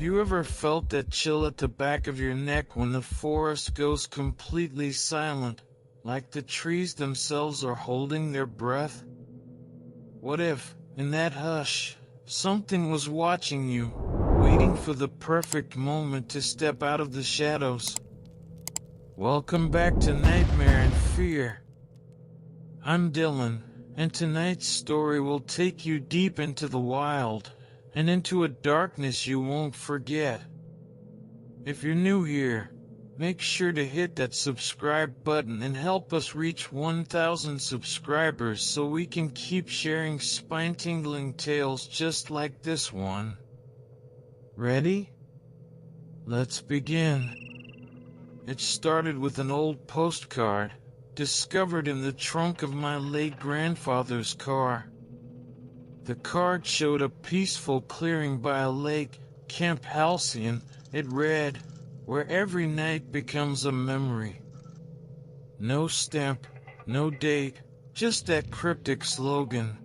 Have you ever felt that chill at the back of your neck when the forest goes completely silent, like the trees themselves are holding their breath? What if, in that hush, something was watching you, waiting for the perfect moment to step out of the shadows? Welcome back to Nightmare and Fear. I'm Dylan, and tonight's story will take you deep into the wild, and into a darkness you won't forget. If you're new here, make sure to hit that subscribe button and help us reach 1,000 subscribers so we can keep sharing spine-tingling tales just like this one. Ready? Let's begin. It started with an old postcard, discovered in the trunk of my late grandfather's car. The card showed a peaceful clearing by a lake, Camp Halcyon. It read, "Where every night becomes a memory." No stamp, no date, just that cryptic slogan.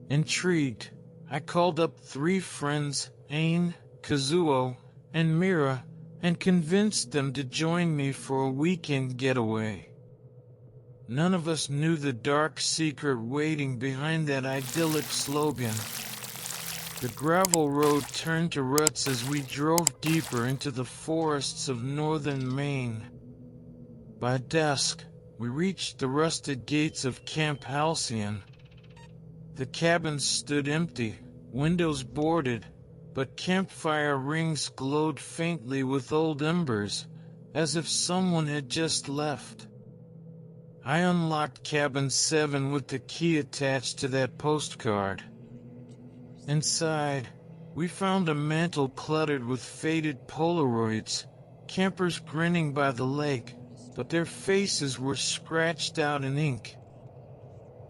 Intrigued, I called up 3 friends, Ain, Kazuo, and Mira, and convinced them to join me for a weekend getaway. None of us knew the dark secret waiting behind that idyllic slogan. The gravel road turned to ruts as we drove deeper into the forests of northern Maine. By dusk, we reached the rusted gates of Camp Halcyon. The cabins stood empty, windows boarded, but campfire rings glowed faintly with old embers, as if someone had just left. I unlocked cabin 7 with the key attached to that postcard. Inside, we found a mantel cluttered with faded Polaroids, campers grinning by the lake, but their faces were scratched out in ink.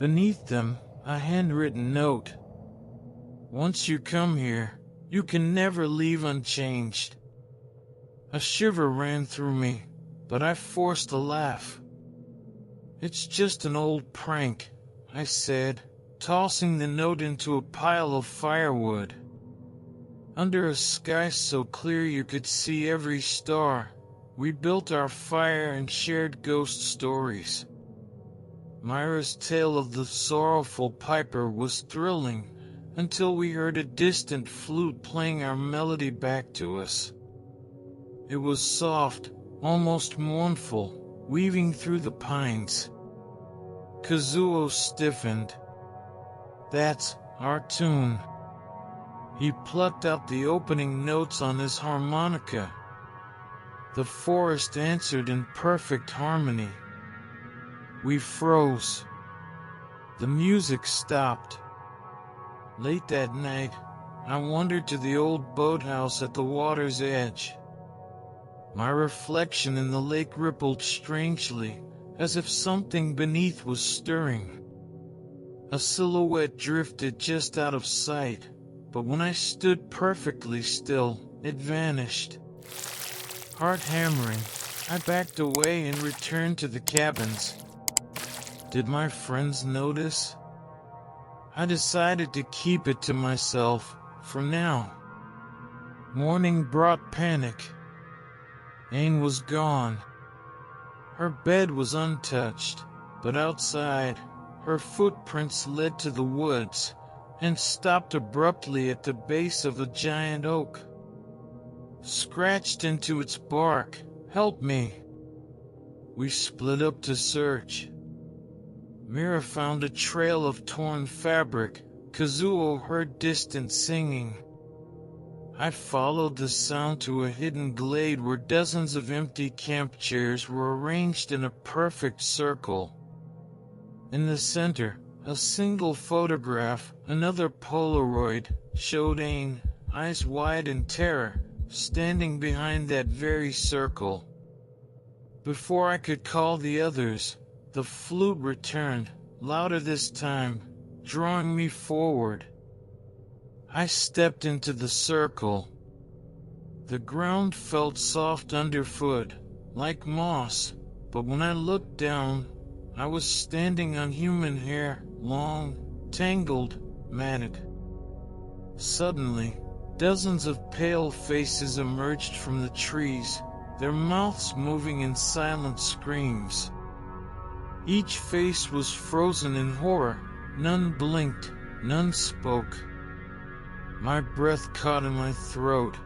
Beneath them, a handwritten note. "Once you come here, you can never leave unchanged." A shiver ran through me, but I forced a laugh. "It's just an old prank," I said, tossing the note into a pile of firewood. Under a sky so clear you could see every star, we built our fire and shared ghost stories. Myra's tale of the sorrowful piper was thrilling, until we heard a distant flute playing our melody back to us. It was soft, almost mournful, weaving through the pines. Kazuo stiffened. "That's our tune." He plucked out the opening notes on his harmonica. The forest answered in perfect harmony. We froze. The music stopped. Late that night, I wandered to the old boathouse at the water's edge. My reflection in the lake rippled strangely, as if something beneath was stirring. A silhouette drifted just out of sight, but when I stood perfectly still, it vanished. Heart hammering, I backed away and returned to the cabins. Did my friends notice? I decided to keep it to myself, for now. Morning brought panic. Ain was gone. Her bed was untouched, but outside, her footprints led to the woods, and stopped abruptly at the base of a giant oak. Scratched into its bark, "Help me." We split up to search. Mira found a trail of torn fabric. Kazuo heard distant singing. I followed the sound to a hidden glade where dozens of empty camp chairs were arranged in a perfect circle. In the center, a single photograph, another Polaroid, showed Ain, eyes wide in terror, standing behind that very circle. Before I could call the others, the flute returned, louder this time, drawing me forward. I stepped into the circle. The ground felt soft underfoot, like moss, but when I looked down, I was standing on human hair, long, tangled, matted. Suddenly, Dozens of pale faces emerged from the trees, their mouths moving in silent screams. Each face was frozen in horror. None blinked, none spoke. My breath caught in my throat.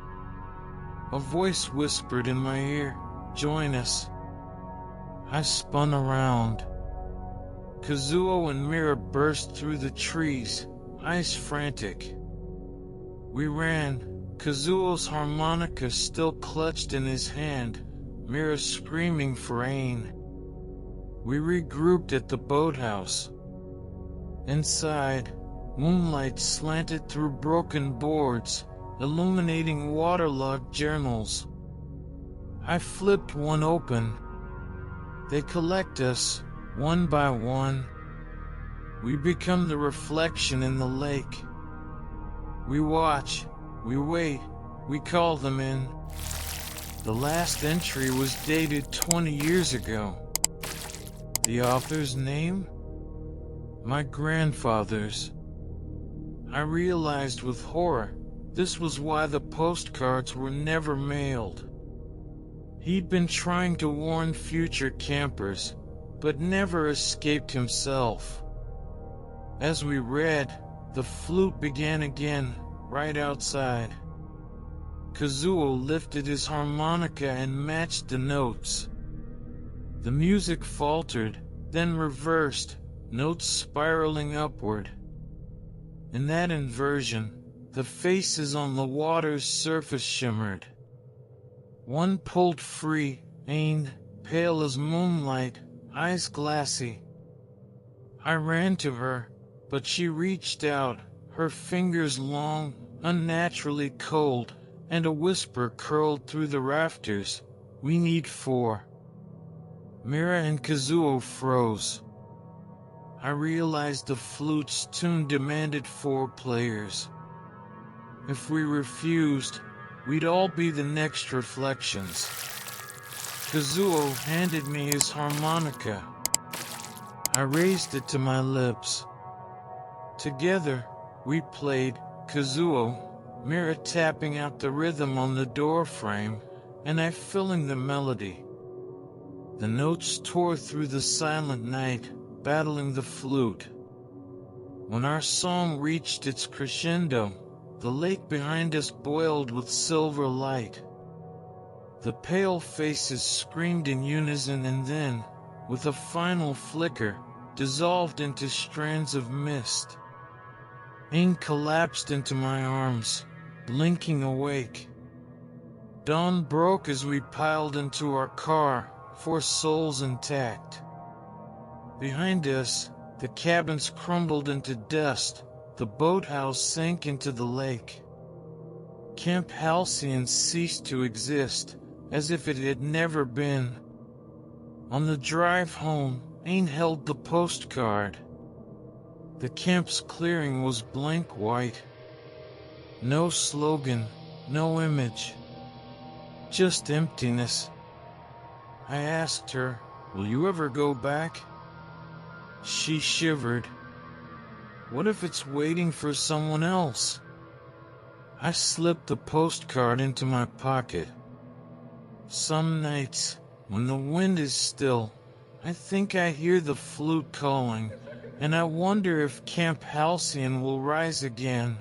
A voice whispered in my ear, "Join us." I spun around. Kazuo and Mira burst through the trees, eyes frantic. We ran, Kazuo's harmonica still clutched in his hand, Mira screaming for Ain. We regrouped at the boathouse. Inside, moonlight slanted through broken boards, illuminating waterlogged journals. I flipped one open. They collect us, one by one. We become the reflection in the lake. We watch, we wait, we call them in. The last entry was dated 20 years ago. The author's name? My grandfather's. I realized with horror, this was why the postcards were never mailed. He'd been trying to warn future campers, but never escaped himself. As we read, the flute began again, right outside. Kazuo lifted his harmonica and matched the notes. The music faltered, then reversed, notes spiraling upward. In that inversion, the faces on the water's surface shimmered. One pulled free, Ain, pale as moonlight, eyes glassy. I ran to her, but she reached out, her fingers long, unnaturally cold, and a whisper curled through the rafters, "We need 4." Mira and Kazuo froze. I realized the flute's tune demanded 4 players. If we refused, we'd all be the next reflections. Kazuo handed me his harmonica. I raised it to my lips. Together, we played, Kazuo, Mira tapping out the rhythm on the door frame, and I filling the melody. The notes tore through the silent night, battling the flute. When our song reached its crescendo, the lake behind us boiled with silver light. The pale faces screamed in unison and then, with a final flicker, dissolved into strands of mist. Ain collapsed into my arms, blinking awake. Dawn broke as we piled into our car, 4 souls intact. Behind us, the cabins crumbled into dust, the boathouse sank into the lake. Camp Halcyon ceased to exist, as if it had never been. On the drive home, Ain held the postcard. The camp's clearing was blank white. No slogan, no image. Just emptiness. I asked her, "Will you ever go back?" She shivered. What if it's waiting for someone else? I slipped the postcard into my pocket. Some nights, when the wind is still, I think I hear the flute calling, and I wonder if Camp Halcyon will rise again.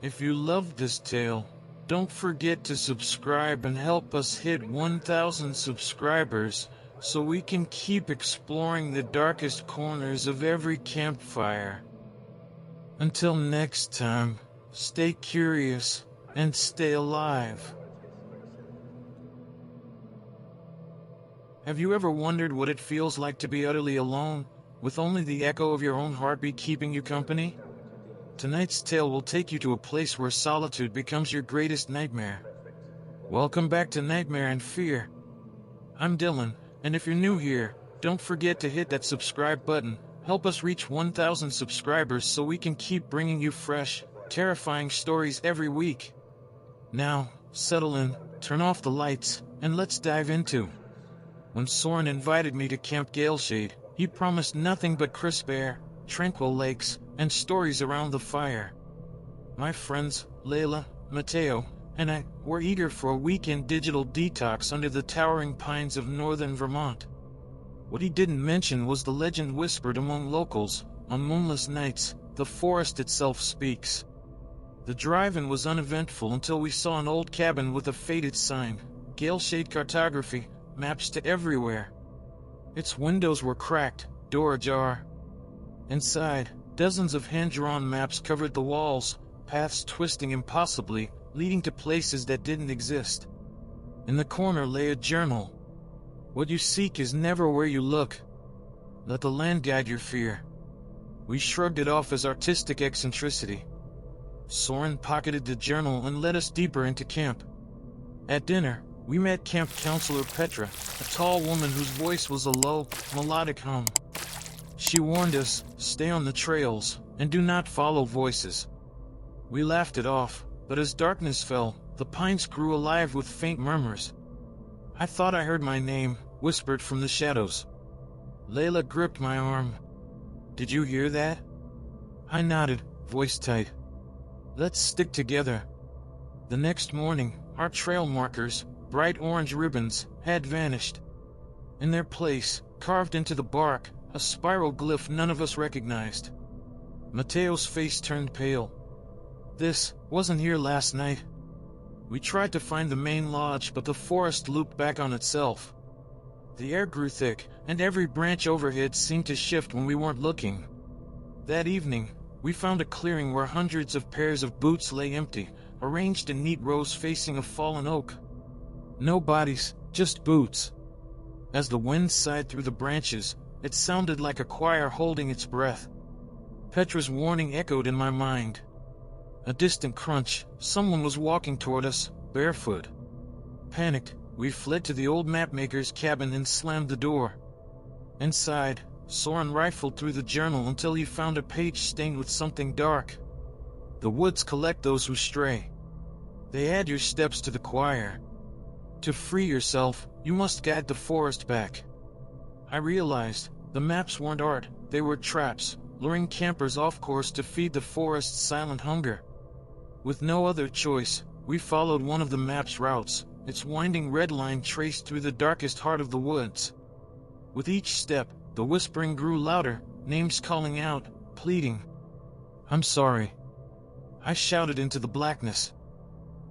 If you loved this tale, don't forget to subscribe and help us hit 1,000 subscribers so we can keep exploring the darkest corners of every campfire. Until next time, stay curious and stay alive. Have you ever wondered what it feels like to be utterly alone, with only the echo of your own heartbeat keeping you company? Tonight's tale will take you to a place where solitude becomes your greatest nightmare. Welcome back to Nightmare and Fear. I'm Dylan, and if you're new here, don't forget to hit that subscribe button. Help us reach 1,000 subscribers so we can keep bringing you fresh, terrifying stories every week. Now, settle in, turn off the lights, and let's dive into. When Soren invited me to Camp Galeshade, he promised nothing but crisp air, tranquil lakes, and stories around the fire. My friends, Layla, Mateo, and I were eager for a weekend digital detox under the towering pines of northern Vermont. What he didn't mention was the legend whispered among locals: on moonless nights, the forest itself speaks. The drive-in was uneventful until we saw an old cabin with a faded sign, Gale Shade Cartography, maps to everywhere. Its windows were cracked, door ajar. Inside, dozens of hand-drawn maps covered the walls, paths twisting impossibly, leading to places that didn't exist. In the corner lay a journal. What you seek is never where you look. Let the land guide your fear. We shrugged it off as artistic eccentricity. Soren pocketed the journal and led us deeper into camp. At dinner, we met camp counselor Petra, a tall woman whose voice was a low, melodic hum. She warned us, stay on the trails, and do not follow voices. We laughed it off, but as darkness fell, the pines grew alive with faint murmurs. I thought I heard my name, whispered from the shadows. Layla gripped my arm. Did you hear that? I nodded, voice tight. Let's stick together. The next morning, our trail markers, bright orange ribbons, had vanished. In their place, carved into the bark, a spiral glyph none of us recognized. Mateo's face turned pale. This wasn't here last night. We tried to find the main lodge, but the forest looped back on itself. The air grew thick, and every branch overhead seemed to shift when we weren't looking. That evening, we found a clearing where hundreds of pairs of boots lay empty, arranged in neat rows facing a fallen oak. No bodies, just boots. As the wind sighed through the branches, it sounded like a choir holding its breath. Petra's warning echoed in my mind. A distant crunch, someone was walking toward us, barefoot. Panicked, we fled to the old mapmaker's cabin and slammed the door. Inside, Soren rifled through the journal until he found a page stained with something dark. The woods collect those who stray. They add your steps to the choir. To free yourself, you must guide the forest back. I realized the maps weren't art, they were traps, luring campers off course to feed the forest's silent hunger. With no other choice, we followed one of the map's routes, its winding red line traced through the darkest heart of the woods. With each step, the whispering grew louder, names calling out, pleading. I'm sorry. I shouted into the blackness.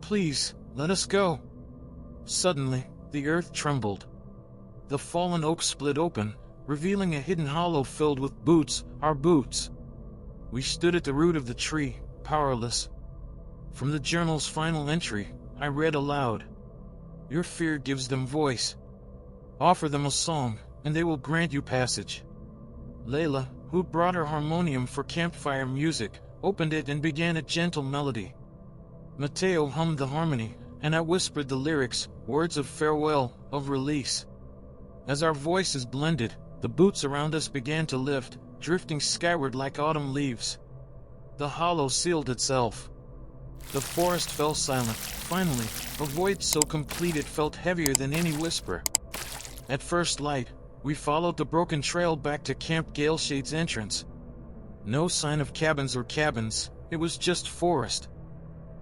Please, let us go. Suddenly, the earth trembled. The fallen oak split open, revealing a hidden hollow filled with boots, our boots. We stood at the root of the tree, powerless. From the journal's final entry, I read aloud. Your fear gives them voice. Offer them a song, and they will grant you passage. Layla, who brought her harmonium for campfire music, opened it and began a gentle melody. Mateo hummed the harmony, and I whispered the lyrics, words of farewell, of release. As our voices blended, the boots around us began to lift, drifting skyward like autumn leaves. The hollow sealed itself. The forest fell silent, finally, a void so complete it felt heavier than any whisper. At first light, we followed the broken trail back to Camp Galeshade's entrance. No sign of cabins or cabins, it was just forest.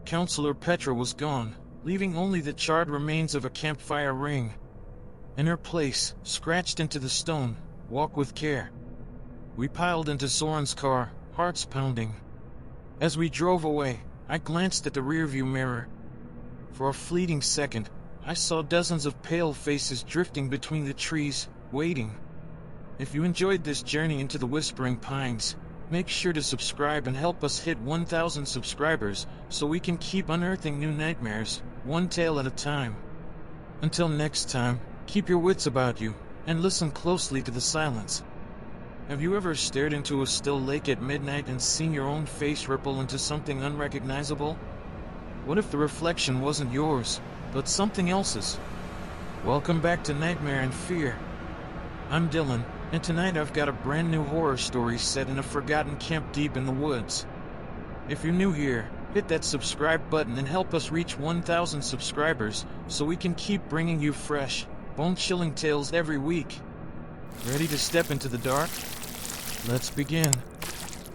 Counselor Petra was gone, leaving only the charred remains of a campfire ring. In her place, scratched into the stone, walk with care. We piled into Soren's car, hearts pounding. As we drove away, I glanced at the rearview mirror. For a fleeting second, I saw dozens of pale faces drifting between the trees, waiting. If you enjoyed this journey into the Whispering Pines, make sure to subscribe and help us hit 1,000 subscribers so we can keep unearthing new nightmares, one tale at a time. Until next time, keep your wits about you, and listen closely to the silence. Have you ever stared into a still lake at midnight and seen your own face ripple into something unrecognizable? What if the reflection wasn't yours, but something else's? Welcome back to Nightmare and Fear. I'm Dylan, and tonight I've got a brand new horror story set in a forgotten camp deep in the woods. If you're new here, hit that subscribe button and help us reach 1,000 subscribers so we can keep bringing you fresh, bone-chilling tales every week. Ready to step into the dark? Let's begin.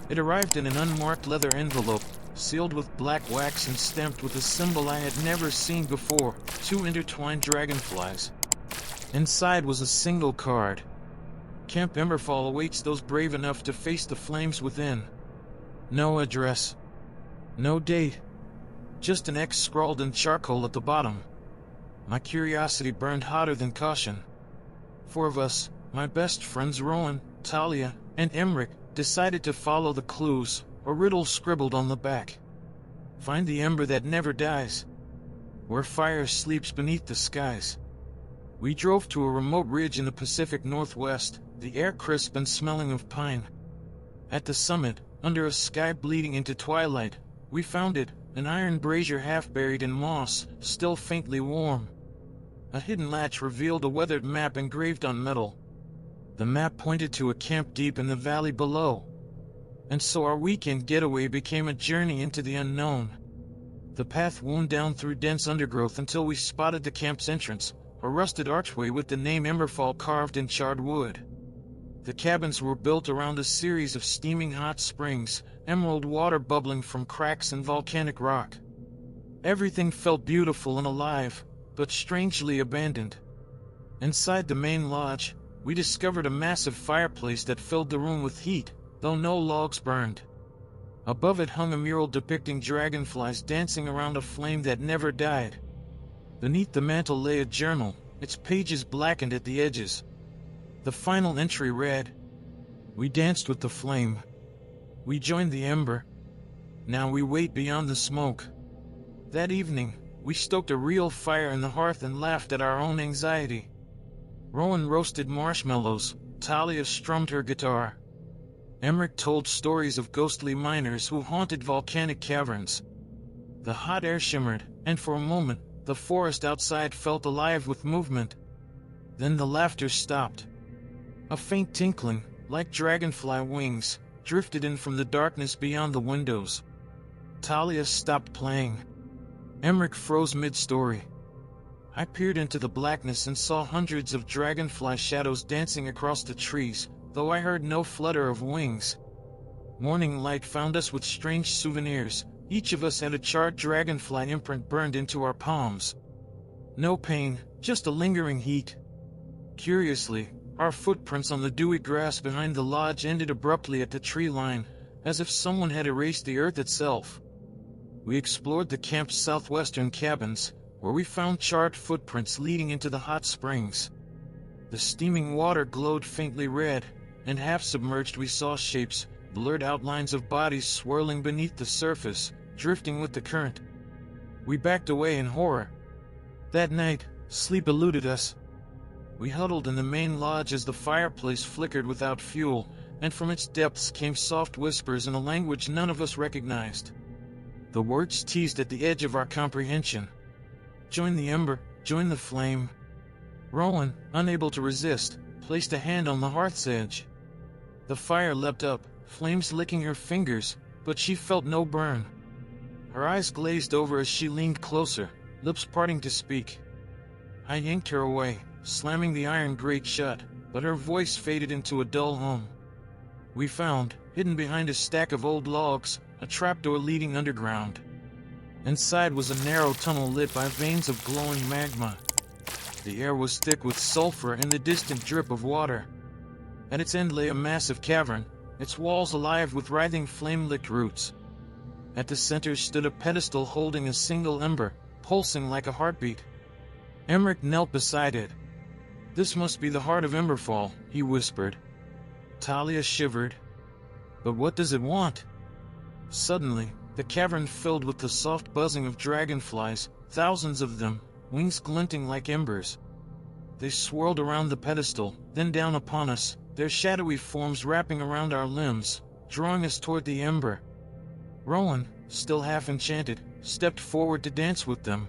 It arrived in an unmarked leather envelope, sealed with black wax and stamped with a symbol I had never seen before, 2 intertwined dragonflies. Inside was a single card. Camp Emberfall awaits those brave enough to face the flames within. No address. No date. Just an X scrawled in charcoal at the bottom. My curiosity burned hotter than caution. 4 of us, my best friends Rowan, Talia, and Emmerich, decided to follow the clues, a riddle scribbled on the back. Find the ember that never dies, where fire sleeps beneath the skies. We drove to a remote ridge in the Pacific Northwest, the air crisp and smelling of pine. At the summit, under a sky bleeding into twilight, we found it, an iron brazier half buried in moss, still faintly warm. A hidden latch revealed a weathered map engraved on metal. The map pointed to a camp deep in the valley below. And so our weekend getaway became a journey into the unknown. The path wound down through dense undergrowth until we spotted the camp's entrance, a rusted archway with the name Emberfall carved in charred wood. The cabins were built around a series of steaming hot springs, emerald water bubbling from cracks in volcanic rock. Everything felt beautiful and alive, but strangely abandoned. Inside the main lodge, we discovered a massive fireplace that filled the room with heat, though no logs burned. Above it hung a mural depicting dragonflies dancing around a flame that never died. Beneath the mantel lay a journal, its pages blackened at the edges. The final entry read, "We danced with the flame. We joined the ember. Now we wait beyond the smoke." That evening, we stoked a real fire in the hearth and laughed at our own anxiety. Rowan roasted marshmallows, Talia strummed her guitar. Emmerich told stories of ghostly miners who haunted volcanic caverns. The hot air shimmered, and for a moment, the forest outside felt alive with movement. Then the laughter stopped. A faint tinkling, like dragonfly wings, drifted in from the darkness beyond the windows. Talia stopped playing. Emmerich froze mid-story. I peered into the blackness and saw hundreds of dragonfly shadows dancing across the trees, though I heard no flutter of wings. Morning light found us with strange souvenirs. Each of us had a charred dragonfly imprint burned into our palms. No pain, just a lingering heat. Curiously, our footprints on the dewy grass behind the lodge ended abruptly at the tree line, as if someone had erased the earth itself. We explored the camp's southwestern cabins, where we found charred footprints leading into the hot springs. The steaming water glowed faintly red, and half-submerged we saw shapes, blurred outlines of bodies swirling beneath the surface, drifting with the current. We backed away in horror. That night, sleep eluded us. We huddled in the main lodge as the fireplace flickered without fuel, and from its depths came soft whispers in a language none of us recognized. The words teased at the edge of our comprehension. Join the ember, join the flame. Rowan, unable to resist, placed a hand on the hearth's edge. The fire leapt up, flames licking her fingers, but she felt no burn. Her eyes glazed over as she leaned closer, lips parting to speak. I yanked her away, slamming the iron grate shut, but her voice faded into a dull hum. We found, hidden behind a stack of old logs, a trapdoor leading underground. Inside was a narrow tunnel lit by veins of glowing magma. The air was thick with sulfur and the distant drip of water. At its end lay a massive cavern, its walls alive with writhing flame-licked roots. At the center stood a pedestal holding a single ember, pulsing like a heartbeat. Emmerich knelt beside it. "This must be the heart of Emberfall," he whispered. Talia shivered. "But what does it want?" Suddenly, the cavern filled with the soft buzzing of dragonflies, thousands of them, wings glinting like embers. They swirled around the pedestal, then down upon us, their shadowy forms wrapping around our limbs, drawing us toward the ember. Rowan, still half enchanted, stepped forward to dance with them.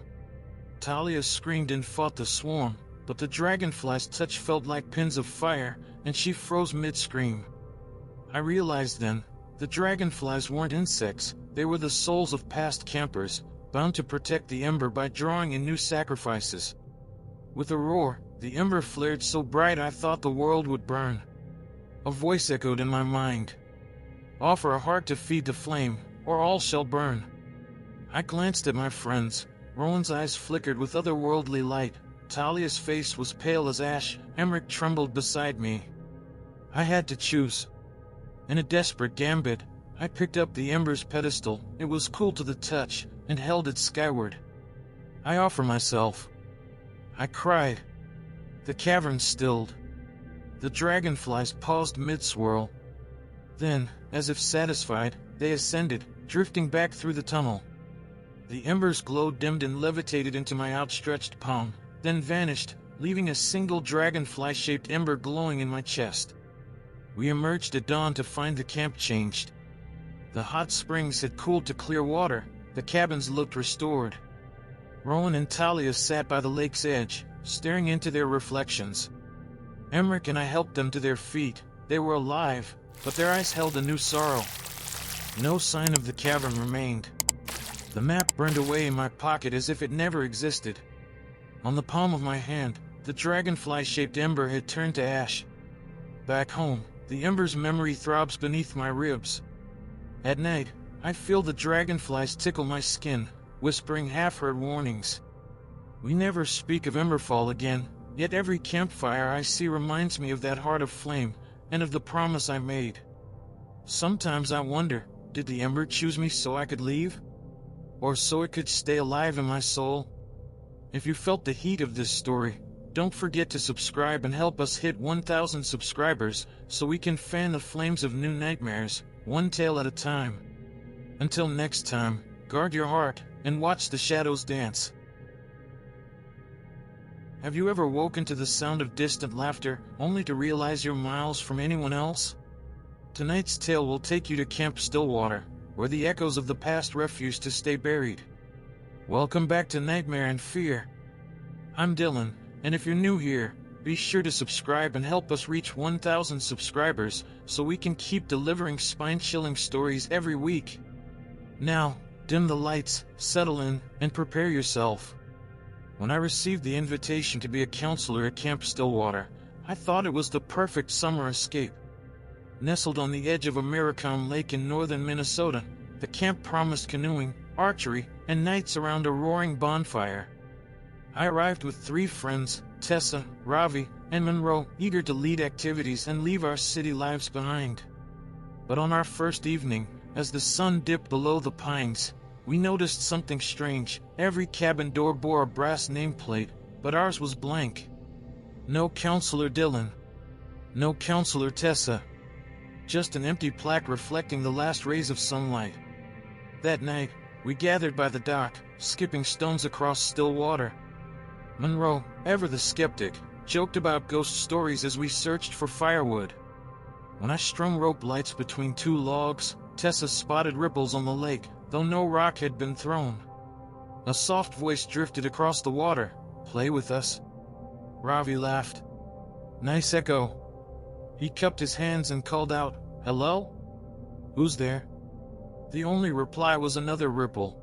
Talia screamed and fought the swarm, but the dragonfly's touch felt like pins of fire, and she froze mid-scream. I realized then, the dragonflies weren't insects, they were the souls of past campers, bound to protect the ember by drawing in new sacrifices. With a roar, the ember flared so bright I thought the world would burn. A voice echoed in my mind. "Offer a heart to feed the flame, or all shall burn." I glanced at my friends. Rowan's eyes flickered with otherworldly light. Talia's face was pale as ash. Emmerich trembled beside me. I had to choose. In a desperate gambit, I picked up the ember's pedestal. It was cool to the touch, and held it skyward. "I offer myself," I cried. The cavern stilled. The dragonflies paused mid-swirl. Then, as if satisfied, they ascended, drifting back through the tunnel. The ember's glow dimmed and levitated into my outstretched palm, then vanished, leaving a single dragonfly-shaped ember glowing in my chest. We emerged at dawn to find the camp changed. The hot springs had cooled to clear water. The cabins looked restored. Rowan and Talia sat by the lake's edge, staring into their reflections. Emmerich and I helped them to their feet. They were alive, but their eyes held a new sorrow. No sign of the cavern remained. The map burned away in my pocket as if it never existed. On the palm of my hand, the dragonfly-shaped ember had turned to ash. Back home, the ember's memory throbs beneath my ribs. At night, I feel the dragonflies tickle my skin, whispering half-heard warnings. We never speak of Emberfall again, yet every campfire I see reminds me of that heart of flame, and of the promise I made. Sometimes I wonder, did the ember choose me so I could leave? Or so it could stay alive in my soul? If you felt the heat of this story, don't forget to subscribe and help us hit 1,000 subscribers so we can fan the flames of new nightmares, one tale at a time. Until next time, guard your heart and watch the shadows dance. Have you ever woken to the sound of distant laughter, only to realize you're miles from anyone else? Tonight's tale will take you to Camp Stillwater, where the echoes of the past refuse to stay buried. Welcome back to Nightmare and Fear. I'm Dylan, and if you're new here, be sure to subscribe and help us reach 1,000 subscribers so we can keep delivering spine-chilling stories every week. Now, dim the lights, settle in, and prepare yourself. When I received the invitation to be a counselor at Camp Stillwater, I thought it was the perfect summer escape. Nestled on the edge of a Maricom lake in northern Minnesota, the camp promised canoeing, archery, and nights around a roaring bonfire. I arrived with 3 friends, Tessa, Ravi, and Monroe, eager to lead activities and leave our city lives behind. But on our first evening, as the sun dipped below the pines, we noticed something strange. Every cabin door bore a brass nameplate, but ours was blank. No Counselor Dylan. No Counselor Tessa. Just an empty plaque reflecting the last rays of sunlight. That night, we gathered by the dock, skipping stones across still water. Monroe, ever the skeptic, joked about ghost stories as we searched for firewood. When I strung rope lights between 2 logs, Tessa spotted ripples on the lake, though no rock had been thrown. A soft voice drifted across the water. "Play with us." Ravi laughed. "Nice echo." He cupped his hands and called out, "Hello? Who's there?" The only reply was another ripple.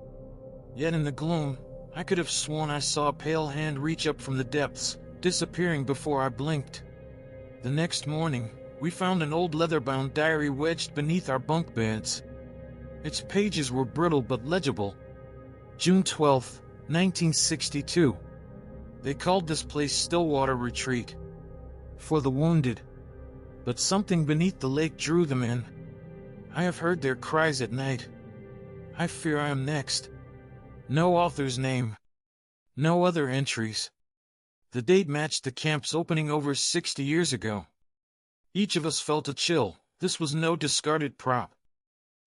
Yet in the gloom, I could have sworn I saw a pale hand reach up from the depths, disappearing before I blinked. The next morning, we found an old leather-bound diary wedged beneath our bunk beds. Its pages were brittle but legible. June 12, 1962. They called this place Stillwater Retreat. For the wounded. But something beneath the lake drew them in. I have heard their cries at night. I fear I am next. No author's name. No other entries. The date matched the camp's opening over 60 years ago. Each of us felt a chill. This was no discarded prop.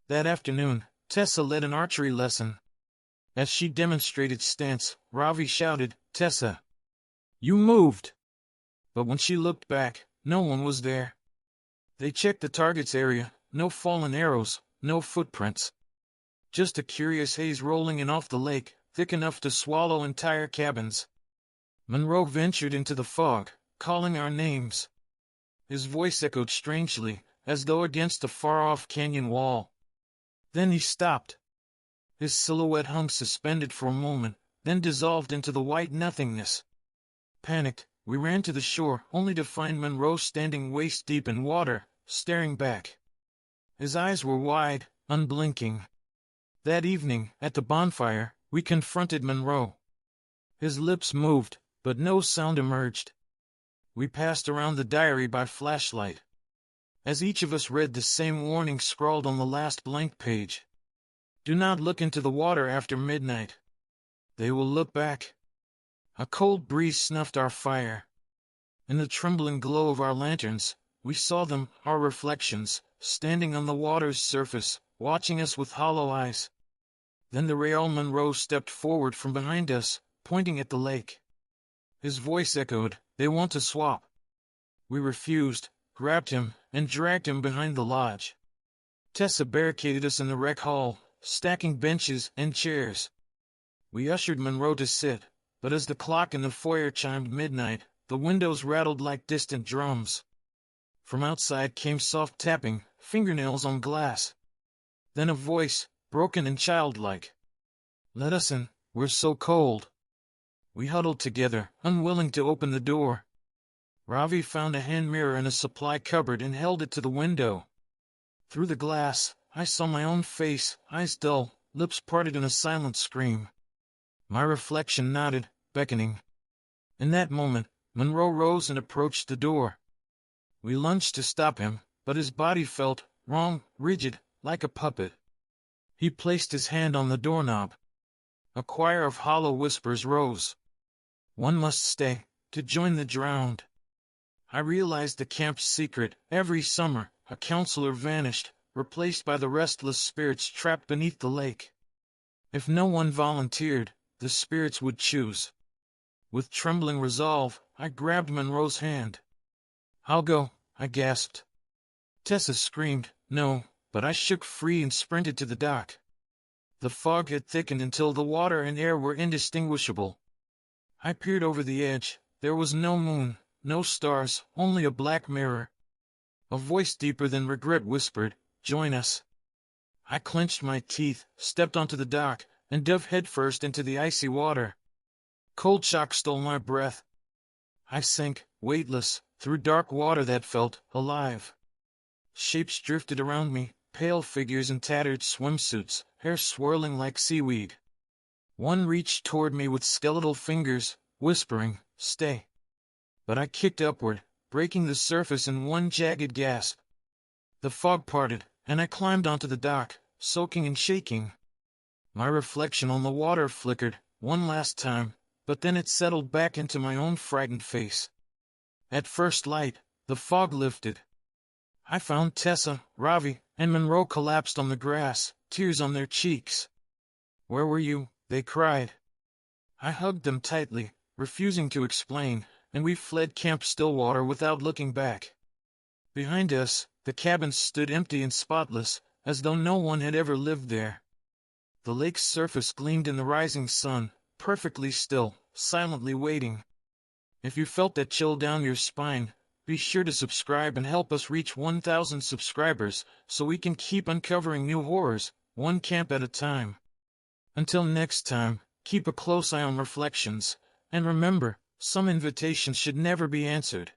That afternoon, Tessa led an archery lesson. As she demonstrated stance, Ravi shouted, "Tessa, you moved!" But when she looked back, no one was there. They checked the target's area. No fallen arrows, no footprints. Just a curious haze rolling in off the lake, thick enough to swallow entire cabins. Monroe ventured into the fog, calling our names. His voice echoed strangely, as though against a far-off canyon wall. Then he stopped. His silhouette hung suspended for a moment, then dissolved into the white nothingness. Panicked, we ran to the shore, only to find Monroe standing waist-deep in water, staring back. His eyes were wide, unblinking. That evening, at the bonfire, we confronted Monroe. His lips moved, but no sound emerged. We passed around the diary by flashlight. As each of us read the same warning scrawled on the last blank page. Do not look into the water after midnight. They will look back. A cold breeze snuffed our fire. In the trembling glow of our lanterns, we saw them, our reflections, standing on the water's surface, watching us with hollow eyes. Then the Real Monroe stepped forward from behind us, pointing at the lake. His voice echoed, "They want to swap." We refused, grabbed him, and dragged him behind the lodge. Tessa barricaded us in the rec hall, stacking benches and chairs. We ushered Monroe to sit, but as the clock in the foyer chimed midnight, the windows rattled like distant drums. From outside came soft tapping, fingernails on glass. Then a voice, broken and childlike. "Let us in, we're so cold." We huddled together, unwilling to open the door. Ravi found a hand mirror in a supply cupboard and held it to the window. Through the glass, I saw my own face, eyes dull, lips parted in a silent scream. My reflection nodded, beckoning. In that moment, Monroe rose and approached the door. We lunged to stop him, but his body felt wrong, rigid, like a puppet. He placed his hand on the doorknob. A choir of hollow whispers rose. One must stay, to join the drowned. I realized the camp's secret. Every summer, a counselor vanished, replaced by the restless spirits trapped beneath the lake. If no one volunteered, the spirits would choose. With trembling resolve, I grabbed Monroe's hand. "I'll go," I gasped. Tessa screamed, "No," but I shook free and sprinted to the dock. The fog had thickened until the water and air were indistinguishable. I peered over the edge. There was no moon, no stars, only a black mirror. A voice deeper than regret whispered, "Join us." I clenched my teeth, stepped onto the dock, and dove headfirst into the icy water. Cold shock stole my breath. I sank, weightless, through dark water that felt alive. Shapes drifted around me, pale figures in tattered swimsuits, hair swirling like seaweed. One reached toward me with skeletal fingers, whispering, "Stay." But I kicked upward, breaking the surface in one jagged gasp. The fog parted, and I climbed onto the dock, soaking and shaking. My reflection on the water flickered, one last time, but then it settled back into my own frightened face. At first light, the fog lifted. I found Tessa, Ravi, and Monroe collapsed on the grass, tears on their cheeks. "Where were you?" they cried. I hugged them tightly, refusing to explain, and we fled Camp Stillwater without looking back. Behind us, the cabins stood empty and spotless, as though no one had ever lived there. The lake's surface gleamed in the rising sun, perfectly still, silently waiting. If you felt that chill down your spine, be sure to subscribe and help us reach 1,000 subscribers so we can keep uncovering new horrors, one camp at a time. Until next time, keep a close eye on Reflections, and remember, some invitations should never be answered.